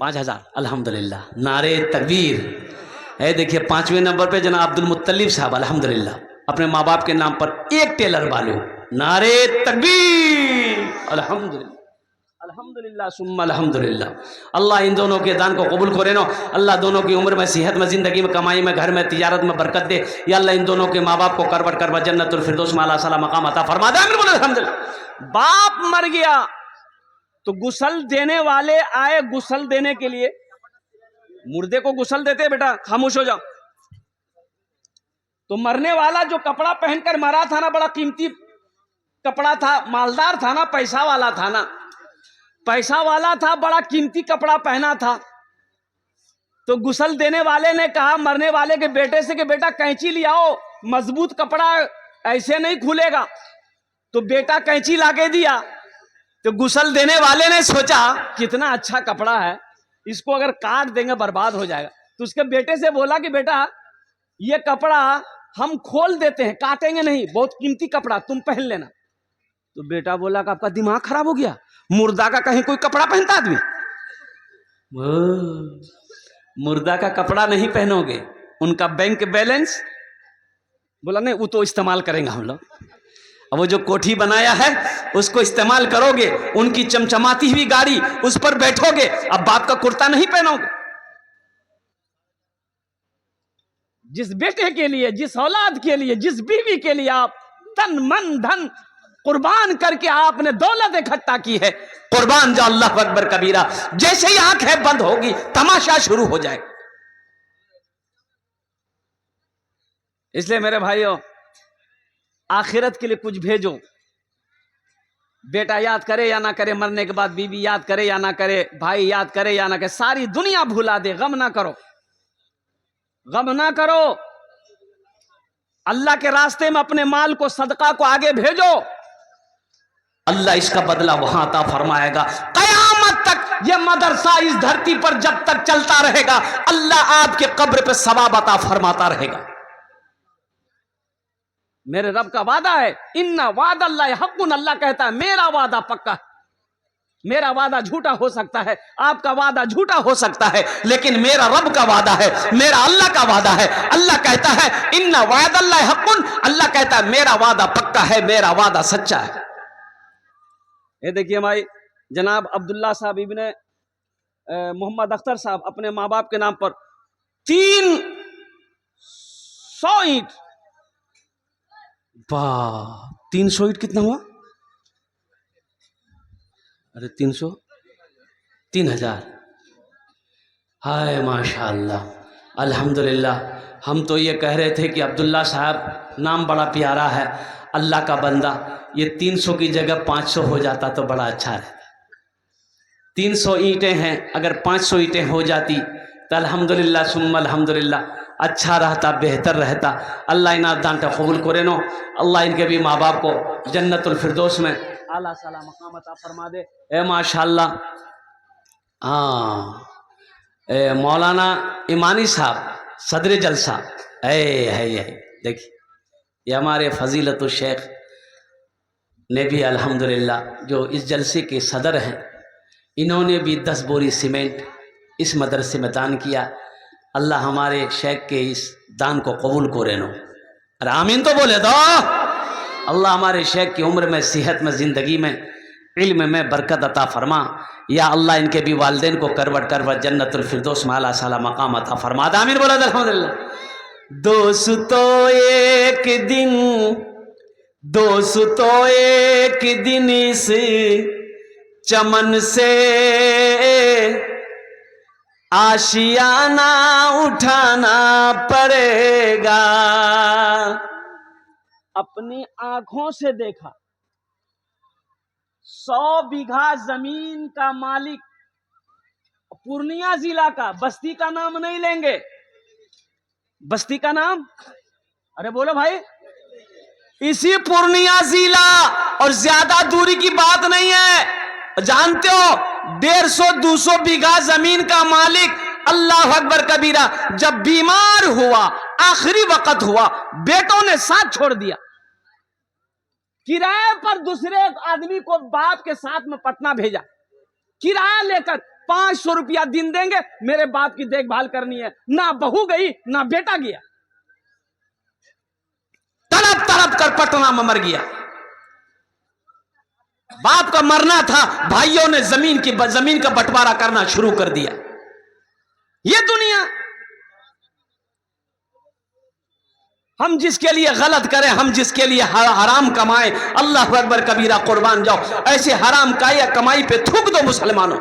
$5,000 الحمدللہ. نعرے تکبیر. اے دیکھیے 5ویں نمبر پہ جناب عبد المطلب صاحب الحمدللہ اپنے ماں باپ کے نام پر ایک ٹیلر والے. نعرے تکبیر. الحمدللہ الحمدللہ ثم الحمدللہ. اللہ ان دونوں کے دان کو قبول کرے نو. اللہ دونوں کی عمر میں, صحت میں, زندگی میں, کمائی میں, گھر میں, تجارت میں برکت دے. یا اللہ ان دونوں کے ماں باپ کو کربر جنت الفردوس میں اعلیٰ صلاح مقام عطا فرما دے. امین بولے الحمدللہ. باپ مر گیا تو غسل دینے والے آئے غسل دینے کے لیے. مردے کو غسل دیتے بیٹا, خاموش ہو جاؤ. تو مرنے والا جو کپڑا پہن کر مرا تھا نا, بڑا قیمتی کپڑا تھا, مالدار تھا نا, پیسہ والا تھا نا, پیسہ والا تھا, بڑا قیمتی کپڑا پہنا تھا. تو غسل دینے والے نے کہا مرنے والے کے بیٹے سے کہ بیٹا کینچی لے آؤ, مضبوط کپڑا ایسے نہیں کھلے گا. تو بیٹا کینچی لا کے دیا. تو غسل دینے والے نے سوچا کتنا اچھا کپڑا ہے, اس کو اگر کاٹ دیں گے برباد ہو جائے گا. تو اس کے بیٹے سے بولا کہ بیٹا یہ کپڑا ہم کھول دیتے ہیں, کاٹیں گے نہیں, بہت قیمتی کپڑا, تم پہن لینا. تو بیٹا بولا کہ آپ کا دماغ خراب ہو گیا, مردہ کا کہیں کوئی کپڑا پہنتا آدمی؟ مردہ کا کپڑا نہیں پہنو گے, ان کا بینک بیلنس. بولا نہیں وہ تو استعمال کریں گے ہم لوگ. اب وہ جو کوٹھی بنایا ہے اس کو استعمال کرو گے, ان کی چمچماتی ہوئی گاڑی اس پر بیٹھو گے, اب باپ کا کرتا نہیں پہنو گے. جس بیٹے کے لیے, جس اولاد کے لیے, جس بیوی کے لیے آپ تن من دھن قربان کر کے آپ نے دولت اکٹھا کی ہے, قربان جا اللہ اکبر کبیرہ, جیسے ہی آنکھیں بند ہوگی تماشا شروع ہو جائے. اس لیے میرے بھائیوں آخرت کے لیے کچھ بھیجو. بیٹا یاد کرے یا نہ کرے, مرنے کے بعد بیوی یاد کرے یا نہ کرے, بھائی یاد کرے یا نہ کرے, ساری دنیا بھلا دے, غم نہ کرو, غم نہ کرو. اللہ کے راستے میں اپنے مال کو, صدقہ کو آگے بھیجو. اللہ اس کا بدلہ وہاں عطا فرمائے گا. قیامت تک یہ مدرسہ اس دھرتی پر جب تک چلتا رہے گا, اللہ آپ کے قبر پہ ثواب عطا فرماتا رہے گا. میرے رب کا وعدہ ہے, ان وعد اللہ حق. اللہ کہتا ہے میرا وعدہ پکا ہے. میرا وعدہ جھوٹا ہو سکتا ہے، آپ کا وعدہ جھوٹا ہو سکتا ہے، لیکن میرا رب کا وعدہ ہے، میرا اللہ کا وعدہ ہے۔ اللہ کہتا ہے ان وعد اللہ حق، اللہ کہتا ہے میرا وعدہ پکا ہے، میرا وعدہ سچا ہے۔ یہ دیکھیے ہماری جناب عبداللہ صاحب ابن محمد اختر صاحب اپنے ماں باپ کے نام پر 300 اینٹ، 300 اینٹ کتنا ہوا؟ ارے 300، 3000۔ ہائے ماشاء اللہ، الحمدللہ۔ ہم تو یہ کہہ رہے تھے کہ عبداللہ صاحب نام بڑا پیارا ہے، اللہ کا بندہ، یہ 300 کی جگہ 500 ہو جاتا تو بڑا اچھا رہتا۔ 300 اینٹیں ہیں، اگر 500 اینٹیں ہو جاتی تو الحمدللہ ثم الحمدللہ اچھا رہتا، بہتر رہتا۔ اللہ انہیں دانتا قبول کرے نو، اللہ ان کے بھی ماں باپ کو جنت الفردوس میں اعلیٰ سالا مقام عطا فرما دے۔ اے ماشاءاللہ، مولانا ایمانی صاحب صدر جلسہ، دیکھیے یہ ہمارے فضیلت الشیخ نے بھی الحمدللہ جو اس جلسے کے صدر ہیں، انہوں نے بھی 10 بوری سیمنٹ اس مدرسے میں دان کیا۔ اللہ ہمارے شیخ کے اس دان کو قبول کرے نو، ارے آمین تو بولے دو۔ اللہ ہمارے شیخ کی عمر میں، صحت میں، زندگی میں، علم میں برکت عطا فرما۔ یا اللہ ان کے بھی والدین کو کروٹ کروٹ جنت الفردوس میں اعلیٰ سالا مقام عطا فرما دے، آمین بولا دے الحمدللہ۔ دوستو ایک دن اس چمن سے آشیانہ اٹھانا پڑے گا۔ اپنی آنکھوں سے دیکھا 100 بیگھا زمین کا مالک، پورنیہ ضلع کا، بستی کا نام نہیں لیں گے، بستی کا نام، ارے بولو بھائی، اسی پورنیہ ضلع، اور زیادہ دوری کی بات نہیں ہے، جانتے ہو 150-200 بیگھا زمین کا مالک، اللہ اکبر کبیرہ، جب بیمار ہوا، آخری وقت ہوا، بیٹوں نے ساتھ چھوڑ دیا، کرائے پر دوسرے آدمی کو باپ کے ساتھ میں پٹنہ بھیجا، کرایہ لے کر 500 روپیہ دن دیں گے، میرے باپ کی دیکھ بھال کرنی ہے، نہ بہو گئی نہ بیٹا گیا، تڑپ تڑپ کر پٹنہ میں مر گیا۔ باپ کا مرنا تھا، بھائیوں نے زمین کا بٹوارا کرنا شروع کر دیا۔ یہ دنیا، ہم جس کے لیے غلط کریں، ہم جس کے لیے حرام کمائیں، اللہ اکبر کبیرہ قربان جاؤ، ایسے حرام کمائی پہ تھوک دو مسلمانوں۔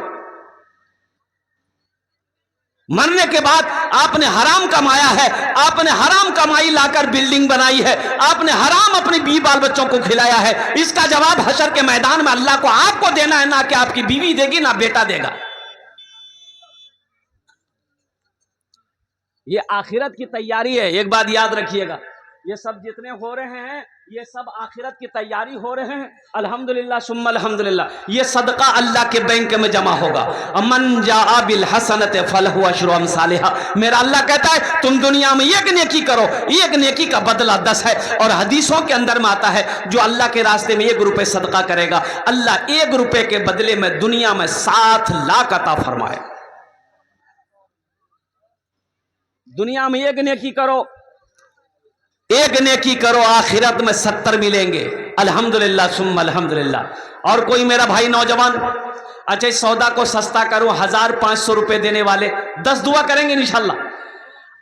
مرنے کے بعد آپ نے حرام کمایا ہے، آپ نے حرام کمائی لا کر بلڈنگ بنائی ہے، آپ نے حرام اپنی بیوی بال بچوں کو کھلایا ہے، اس کا جواب حشر کے میدان میں اللہ کو آپ کو دینا ہے، نہ کہ آپ کی بیوی دے گی نہ بیٹا دے گا۔ یہ آخرت کی تیاری ہے، ایک بات یاد رکھیے گا، یہ سب جتنے ہو رہے ہیں یہ سب آخرت کی تیاری ہو رہے ہیں، الحمدللہ ثم الحمدللہ۔ یہ صدقہ اللہ کے بینک میں جمع ہوگا، من جاء بالحسنۃ فلہ عشر امثالھا۔ میرا اللہ کہتا ہے تم دنیا میں ایک نیکی کرو، ایک نیکی کا بدلہ 10 ہے، اور حدیثوں کے اندر میں آتا ہے جو اللہ کے راستے میں 1 روپے صدقہ کرے گا، اللہ 1 روپے کے بدلے میں دنیا میں 7 لاکھ عطا فرمائے۔ دنیا میں ایک نیکی کرو، ایک نیکی کرو، آخرت میں 70 ملیں گے، الحمدللہ ثم الحمدللہ۔ اور کوئی میرا بھائی نوجوان، اچھا اس سودا کو سستا کرو، 1500 روپے دینے والے 10 دعا کریں گے انشاءاللہ۔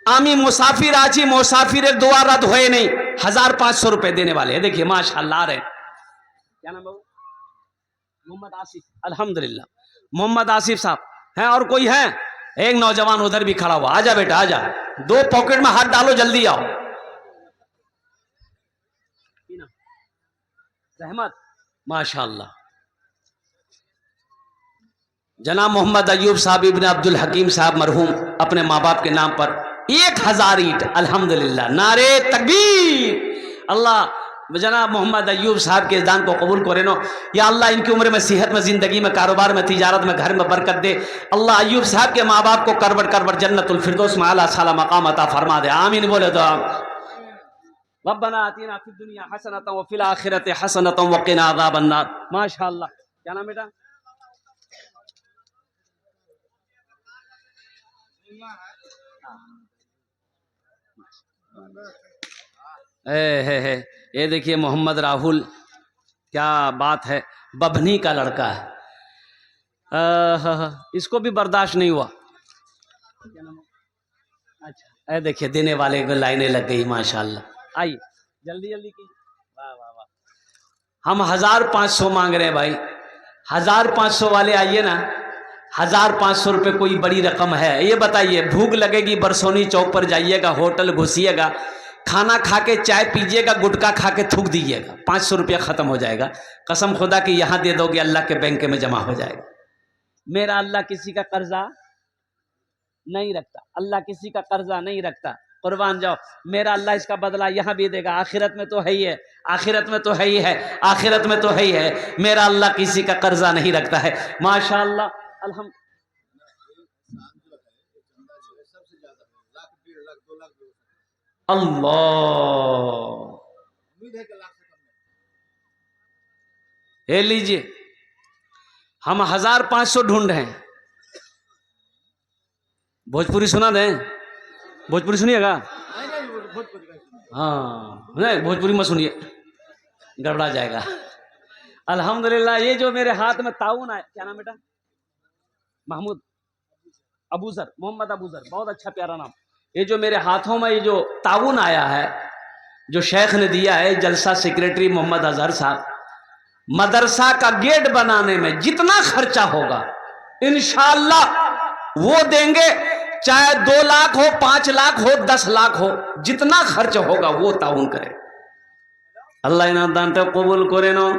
آمی مسافر آجی مسافر دعا رد ہوئے نہیں، 1500 روپے دینے والے، دیکھیے ماشاءاللہ آ رہے ہیں۔ کیا نام بابو؟ محمد آصف، الحمدللہ محمد آصف صاحب ہیں۔ اور کوئی ہے؟ ایک نوجوان ادھر بھی کھڑا ہوا، آجا بیٹا آجا، 2 پاکٹ میں ہاتھ ڈالو، جلدی آؤ۔ رحمت، ماشاءاللہ جناب محمد ایوب صاحب ابن عبد الحکیم صاحب مرحوم اپنے ماں باپ کے نام پر 1000 اینٹ، الحمدللہ، نعرے تکبیر۔ اللہ جناب محمد ایوب صاحب کے دان کو قبول کرے نو، یا اللہ ان کی عمر میں، صحت میں، زندگی میں، کاروبار میں، تجارت میں، گھر میں برکت دے۔ اللہ ایوب صاحب کے ماں باپ کو کروٹ کروٹ جنت الفردوس میں اعلیٰ سالا مقام عطا فرما دے، آمین بولے تو۔ ربنا آتینا فی الدنیا حسنۃ وفی الآخرۃ حسنۃ وقنا عذاب النار۔ ماشاءاللہ، کیا نام بیٹا؟ ہے یہ دیکھیے محمد راہل، کیا بات ہے، ببنی کا لڑکا ہے، اس کو بھی برداشت نہیں ہوا. اچھا اے دیکھیے دینے والے کو لائنیں لگ گئی ماشاءاللہ. آئیے جلدی جلدی کیجیے. واہ واہ واہ. ہم 1500 مانگ رہے ہیں بھائی. 1500 والے آئیے نا. 1500 روپے کوئی بڑی رقم ہے؟ یہ بتائیے. بھوک لگے گی برسونی چوک پر جائیے گا، ہوٹل گھسیے گا، کھانا کھا کے چائے پیجیے گا، گٹکا کھا کے تھوک دیجیے گا، 500 روپیہ ختم ہو جائے گا. قسم خدا کہ یہاں دے دو گے اللہ کے بینک میں جمع ہو جائے گا. میرا اللہ کسی کا قرضہ نہیں رکھتا، اللہ کسی کا قرضہ نہیں رکھتا. قربان جاؤ. میرا اللہ اس کا بدلہ یہاں بھی دے گا، آخرت میں تو ہے ہی ہے، آخرت میں تو ہے ہی ہے، آخرت میں تو ہے ہی ہے. میرا اللہ کسی کا قرضہ نہیں رکھتا ہے. ماشاءاللہ. الحمد اللہ. یہ لیجیے ہم 1500 ڈھونڈ رہے ہیں. بھوجپوری سنا دیں؟ بھوجپوری سنیے گا؟ ہاں نہیں بھوجپوری مت سنیے، گڑبڑا جائے گا. الحمدللہ. یہ جو میرے ہاتھ میں تعاون آیا، کیا نام بیٹا؟ محمود ابو ذر، محمد ابو ذر، بہت اچھا پیارا نام. یہ جو میرے ہاتھوں میں یہ جو تعاون آیا ہے، جو شیخ نے دیا ہے، جلسہ سیکریٹری محمد اظہر صاحب، مدرسہ کا گیٹ بنانے میں جتنا خرچہ ہوگا انشاءاللہ وہ دیں گے. چاہے 2 لاکھ ہو، 5 لاکھ ہو، 10 لاکھ ہو، جتنا خرچ ہوگا وہ تعاون کرے. اللہ انہاں دانتا قبول کرے نو.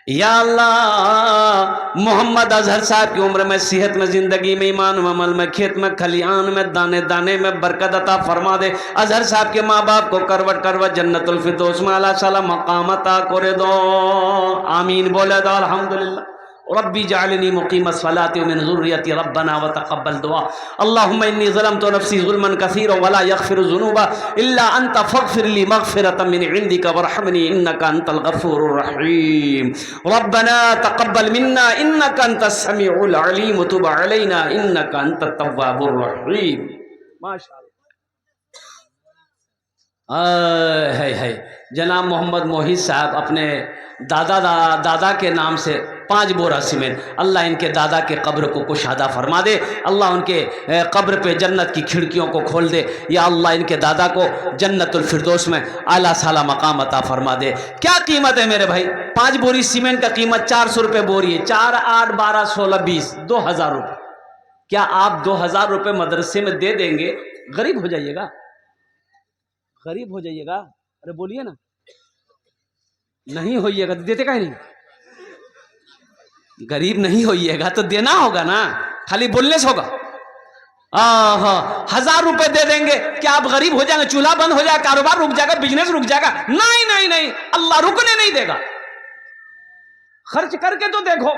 یا اللہ محمد اظہر صاحب کی عمر میں، صحت میں، زندگی میں، ایمان میں، عمل میں، کھیت میں، کھلیان میں، دانے دانے میں برکت عطا فرما دے. اظہر صاحب کے ماں باپ کو کروٹ کروٹ جنت الفردوس میں اعلیٰ سلام مقام عطا کرے دو. آمین بولے دو. الحمدللہ. ربی جعلنی مقیم الصلاۃ ومن ذریتی ربنا وتقبل دعا. اللهم انی ظلمت نفسی ظلما کثیرا ولا یغفر الذنوب الا انت فاغفر لی مغفرۃ من عندک وارحمنی انک انت الغفور الرحیم. ربنا تقبل منا انک انت السمیع العلیم وتب علینا انک انت التواب الرحیم. ماشاءاللہ. ہے جناب محمد موحد صاحب اپنے دادا کے نام سے 5 بورا سیمنٹ. اللہ ان کے دادا کے قبر کو کشادہ فرما دے. اللہ ان کے قبر پہ جنت کی کھڑکیوں کو کھول دے. یا اللہ ان کے دادا کو جنت الفردوس میں اعلیٰ سالہ مقام عطا فرما دے. کیا قیمت ہے میرے بھائی؟ 5 بوری سیمنٹ کا قیمت 400 روپے بوری ہے. 4 8 12 16 20 2000 روپے. کیا آپ 2000 روپے مدرسے میں دے دیں گے؟ غریب ہو جائیے گا، غریب ہو جائیے گا. ارے بولیے نا. نہیں ہوئیے گا تو دیتے کہیں نہیں. غریب نہیں ہوئیے گا تو دینا ہوگا نا، خالی بولنے سے ہوگا. 1000 روپے دے دیں گے، کیا آپ غریب ہو جائیں گے؟ چولہا بند ہو جائے گا، کاروبار رک جائے گا، بزنس رک جائے گا؟ نہیں نہیں نہیں، اللہ رکنے نہیں دے گا. خرچ کر کے تو دیکھو،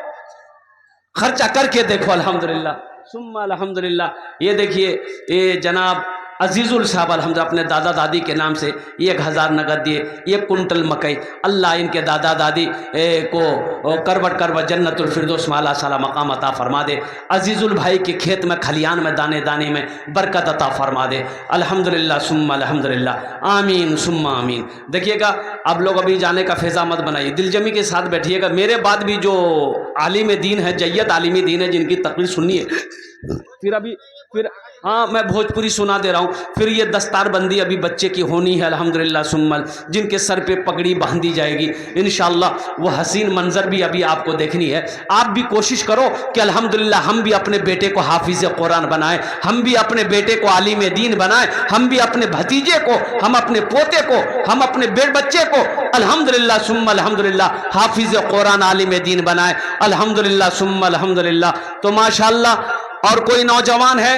خرچہ کر کے دیکھو. الحمدللہ ثم الحمدللہ. یہ دیکھیے یہ جناب عزیز الصاحب الحمدللہ اپنے دادا دادی کے نام سے 1000 نگد دیے. 1 کنٹل مکئی. اللہ ان کے دادا دادی کو کروٹ کروٹ جنت الفردوس میں اعلیٰ سالہ مقام عطا فرما دے. عزیز البھائی کے کھیت میں کھلیان میں دانے دانے میں برکت عطا فرما دے. الحمدللہ ثم الحمدللہ. آمین ثم آمین. دیکھیے گا اب لوگ ابھی جانے کا فیضا مت بنائیے، دل جمی کے ساتھ بیٹھیے گا. میرے بعد بھی جو عالم دین ہے، جید عالم دین ہے، جن کی تقریر سنی ہے، پھر ہاں میں بھوجپوری سنا دے رہا ہوں. پھر یہ دستار بندی ابھی بچے کی ہونی ہے الحمدللہ سمل، جن کے سر پہ پگڑی باندھی جائے گی انشاءاللہ. وہ حسین منظر بھی ابھی آپ کو دیکھنی ہے. آپ بھی کوشش کرو کہ الحمدللہ ہم بھی اپنے بیٹے کو حافظ قرآن بنائیں، ہم بھی اپنے بیٹے کو عالم دین بنائیں، ہم بھی اپنے بھتیجے کو، ہم اپنے پوتے کو، ہم اپنے بچے کو الحمدللہ ثم الحمدللہ حافظ قرآن عالم دین بنائیں. الحمدللہ ثم الحمدللہ. تو ماشاءاللہ. اور کوئی نوجوان ہے؟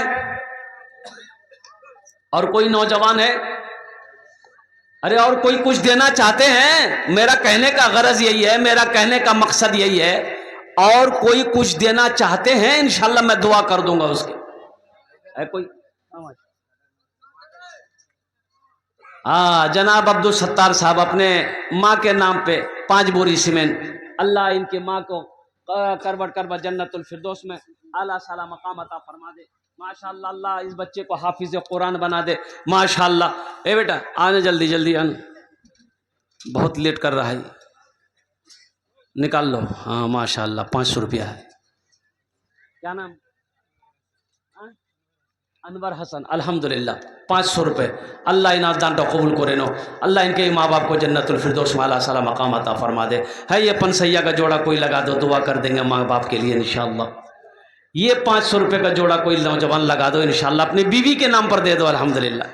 اور کوئی نوجوان ہے؟ ارے اور کوئی کچھ دینا چاہتے ہیں؟ میرا کہنے کا غرض یہی ہے، میرا کہنے کا مقصد یہی ہے. اور کوئی کچھ دینا چاہتے ہیں انشاءاللہ میں دعا کر دوں گا اس کے. ہے کوئی؟ جناب عبدالستار صاحب اپنے ماں کے نام پہ 5 بوری سیمنٹ. اللہ ان کے ماں کو کروٹ کروٹ جنت الفردوس میں اعلیٰ سالہ مقام عطا فرما دے. ماشاءاللہ اللہ اس بچے کو حافظ قرآن بنا دے ماشاءاللہ. اے بیٹا آنے جلدی جلدی آنے, بہت لیٹ کر رہا ہے, نکال لو. ہاں ماشاءاللہ 500 روپیہ ہے. کیا نام؟ انور حسن. الحمدللہ 500 روپے. اللہ انہیں دان تو قبول کرے نو. اللہ ان کے ماں باپ کو جنت الفردوس میں اعلیٰ صلاح مقام عطا فرما دے. ہے یہ پنسیا کا جوڑا کوئی لگا دو, دعا کر دیں گے ماں باپ کے لیے انشاءاللہ. یہ 500 روپے کا جوڑا کوئی نوجوان لگا دو انشاءاللہ, اپنی بیوی کے نام پر دے دو. الحمدللہ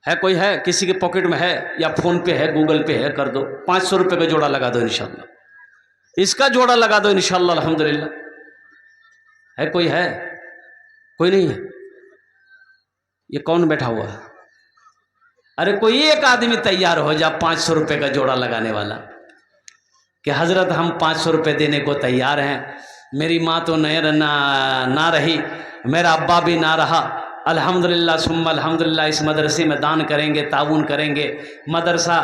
ہے کوئی ہے کسی کے پاکٹ میں ہے یا فون پہ ہے گوگل پہ ہے کر دو. 500 روپے کا جوڑا لگا دو انشاءاللہ. اس کا جوڑا لگا دو انشاءاللہ. الحمدللہ ہے کوئی ہے؟ کوئی نہیں ہے. یہ کون بیٹھا ہوا ہے؟ ارے کوئی ایک آدمی تیار ہو جا 500 روپے کا جوڑا لگانے والا کہ حضرت ہم 500 روپے دینے کو تیار ہیں. میری ماں تو نہ رہی, میرا ابا بھی نہ رہا. الحمدللہ ثم الحمدللہ اس مدرسے میں دان کریں گے, تعاون کریں گے مدرسہ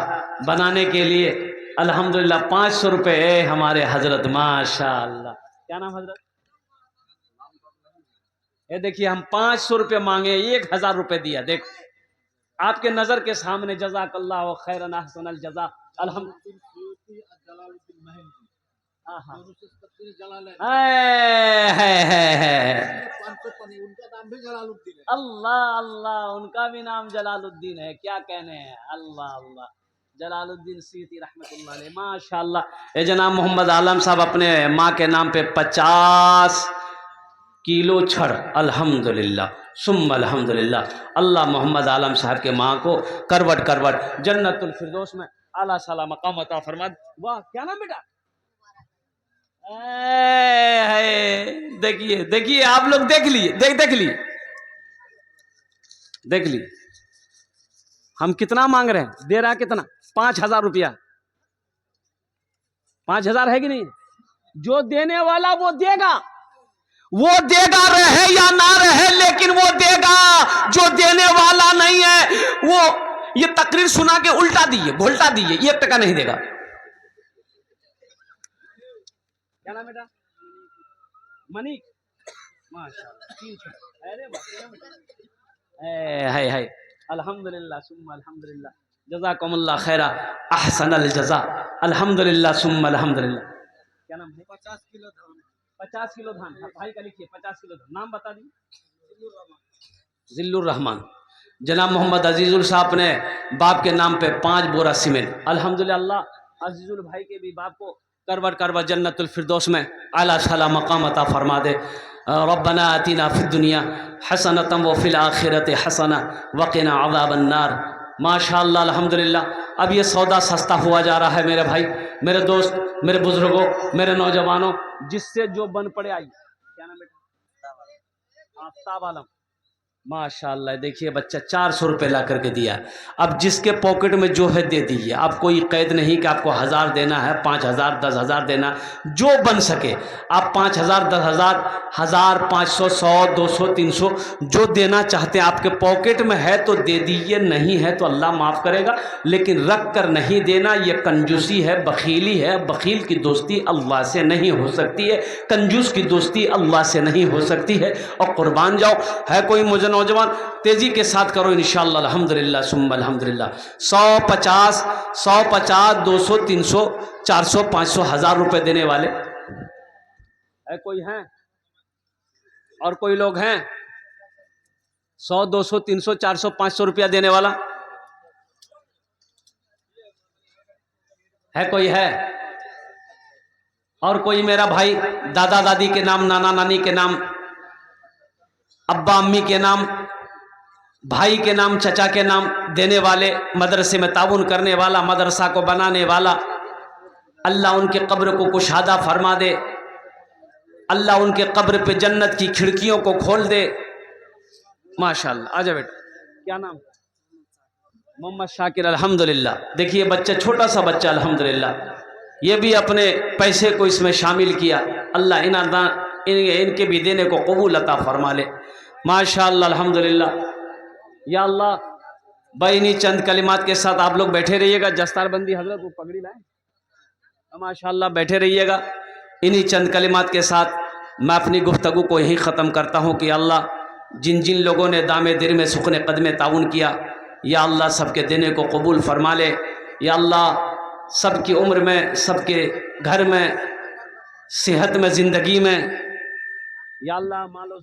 بنانے کے لیے. الحمدللہ 500 روپے اے ہمارے حضرت ماشاءاللہ. کیا نام حضرت؟ یہ دیکھیے ہم 500 روپے مانگے, 1000 روپے دیا. دیکھو آپ کے نظر کے سامنے. جزاک اللہ خیرا احسن الجزا. اللہ اللہ ان کا بھی نام جلال الدین ہے. کیا کہنے ہیں. اللہ اللہ جلال الدین سیوطی رحمۃ اللہ علیہ ماشاءاللہ. اے جناب محمد عالم صاحب اپنے ماں کے نام پہ 50 کلو چھڑ. الحمدللہ ثم الحمدللہ. اللہ محمد عالم صاحب کے ماں کو کروٹ جنت الفردوس میں اعلیٰ صلاح مقام عطا فرما. واہ کیا نام بیٹا؟ دیکھیے دیکھیے آپ لوگ دیکھ لیے ہم کتنا مانگ رہے ہیں. دے رہا کتنا؟ 5000 روپیہ. 5000 ہے کہ نہیں؟ جو دینے والا وہ دے گا رہے یا نہ رہے, لیکن وہ دے گا. جو دینے والا نہیں ہے وہ یہ تقریر سنا کے الٹا دیے گھولٹا دیے, 1 ٹکا نہیں دے گا. کیا نام بیٹا؟ منیک ماشاءاللہ. الحمدللہ ثم الحمدللہ جزاکم اللہ خیرا احسن الجزا. الحمدللہ ثم الحمدللہ. کیا نام ہے؟ 50 کلو دھان. بھائی کا لکھیے 50 کلو دھان. نام بتا دیجیے. ذل الرحمان. جناب محمد عزیز الصاحب نے باپ کے نام پہ 5 بورا سیمنٹ. الحمدللہ اللہ عزیز البھائی کے بھی باپ کو کروٹ جنت الفردوس میں اعلیٰ صلاح مقام عطا فرما دے. ربنا آتنا فی الدنیا حسنۃ وفی الآخرۃ حسنہ وقنا عذاب النار. ماشاءاللہ الحمدللہ. اب یہ سودا سستا ہوا جا رہا ہے میرے بھائی, میرے دوست, میرے بزرگوں, میرے نوجوانوں, جس سے جو بن پڑے. آئی کیا نام بیٹا؟ آفتاب عالم. ماشاءاللہ دیکھیے بچہ 400 روپے لا کر کے دیا. اب جس کے پاکٹ میں جو ہے دے دیجیے. اب کوئی قید نہیں کہ آپ کو 1000 دینا ہے, 5000 10,000 دینا. جو بن سکے آپ 5000 10,000 1000 500 100 200 300 جو دینا چاہتے ہیں آپ کے پاکٹ میں ہے تو دے دیجیے, نہیں ہے تو اللہ معاف کرے گا. لیکن رکھ کر نہیں دینا یہ کنجوسی ہے, بخیلی ہے. بخیل کی دوستی اللہ سے نہیں ہو سکتی ہے, کنجوس کی دوستی اللہ سے نہیں ہو سکتی ہے. اور قربان جاؤ. ہے کوئی مجھے نوجوان تیزی کے ساتھ کرو انشاءاللہ. الحمدللہ ثم الحمدللہ. 150 200 300 400 500 1000 روپے دینے والے ہے کوئی ہیں؟ اور کوئی لوگ ہیں 100 200 300 400 500 روپیہ دینے والا ہے؟ کوئی ہے؟ اور کوئی میرا بھائی دادا دادی کے نام, نانا نانی کے نام, ابا امی کے نام, بھائی کے نام, چچا کے نام دینے والے, مدرسے میں تعاون کرنے والا, مدرسہ کو بنانے والا. اللہ ان کے قبر کو کشادہ فرما دے. اللہ ان کے قبر پہ جنت کی کھڑکیوں کو کھول دے. ماشاءاللہ. آجا بیٹا. کیا نام؟ محمد شاکر. الحمدللہ. دیکھیے بچہ, چھوٹا سا بچہ الحمدللہ, یہ بھی اپنے پیسے کو اس میں شامل کیا. اللہ ان کے بھی دینے کو قبول عطا فرما لے. ماشاءاللہ الحمدللہ. یا اللہ بھائی انہی چند کلمات کے ساتھ آپ لوگ بیٹھے رہیے گا. جستار بندی حضرت وہ پگڑی لائیں. ماشاءاللہ بیٹھے رہیے گا انہی چند کلمات کے ساتھ. میں اپنی گفتگو کو یہیں ختم کرتا ہوں کہ اللہ جن جن لوگوں نے دامے دیر میں سخن قدم تعاون کیا، یا اللہ سب کے دینے کو قبول فرما لے، یا اللہ سب کی عمر میں، سب کے گھر میں، صحت میں، زندگی میں، یا اللہ مال و